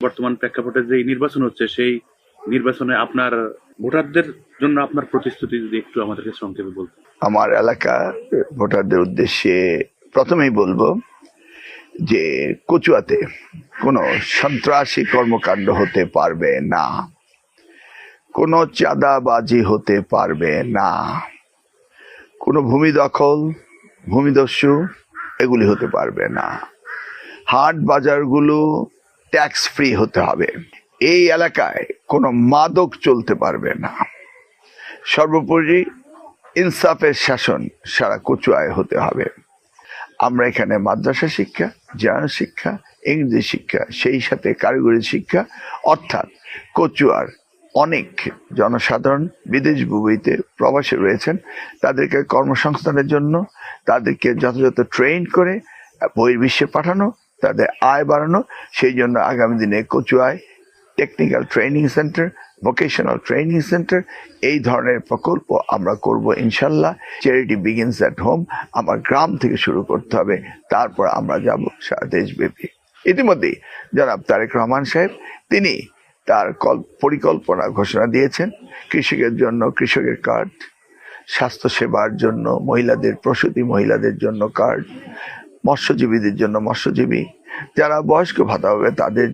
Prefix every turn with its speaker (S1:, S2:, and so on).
S1: বর্তমান প্রেক্ষাপটে যে নির্বাচন হচ্ছে সেই নির্বাচনে আপনার ভোটারদের জন্য আপনার প্রতিশ্রুতি যদি একটু আমাদেরকে সংক্ষেপে বলতেন।
S2: আমার এলাকা ভোটারদের উদ্দেশ্যে প্রথমেই বলবো যে কচুয়াতে কোনো সন্ত্রাসী কর্মকাণ্ড হতে পারবে না, কোনো চাঁদাবাজি হতে পারবে না, কোনো ভূমি দখল, ভূমিদস্যু এগুলি হতে পারবে না। হাট বাজারগুলো ট্যাক্স ফ্রি হতে হবে। এই এলাকায় কোনো মাদক চলতে পারবে না। সর্বোপরি ইনসাফের শাসন সারা কচুয়ায় হতে হবে। আমরা এখানে মাদ্রাসা শিক্ষা, জ্ঞান শিক্ষা, ইংরেজি শিক্ষা, সেই সাথে কারিগরি শিক্ষা, অর্থাৎ কচুয়ার অনেক জনসাধারণ বিদেশ ভূমিতে প্রবাসী রয়েছেন, তাদেরকে কর্মসংস্থানের জন্য তাদেরকে যথাযথ ট্রেন করে বহির্বিশ্বে পাঠানো, তাদের আয় বাড়ানো। সেই জন্য আগামী দিনে কচুয়ায় technical training centre, vocational training centre, এই ধরনের প্রকল্প আমরা করব ইনশাল্লাহ। চ্যারিটি বিগিনস অ্যাট হোম, আমার গ্রাম থেকে শুরু করতে হবে, তারপর আমরা যাব সারা দেশব্যাপী। ইতিমধ্যেই জনাব তারেক রহমান সাহেব তিনি তার পরিকল্পনা ঘোষণা দিয়েছেন। কৃষকের জন্য কৃষকের কার্ড, স্বাস্থ্য সেবার জন্য মহিলাদের, প্রসূতি মহিলাদের জন্য কার্ড, মৎস্যজীবীদের জন্য মৎস্যজীবী, যারা বয়স্ক ভাতা হবে তাদের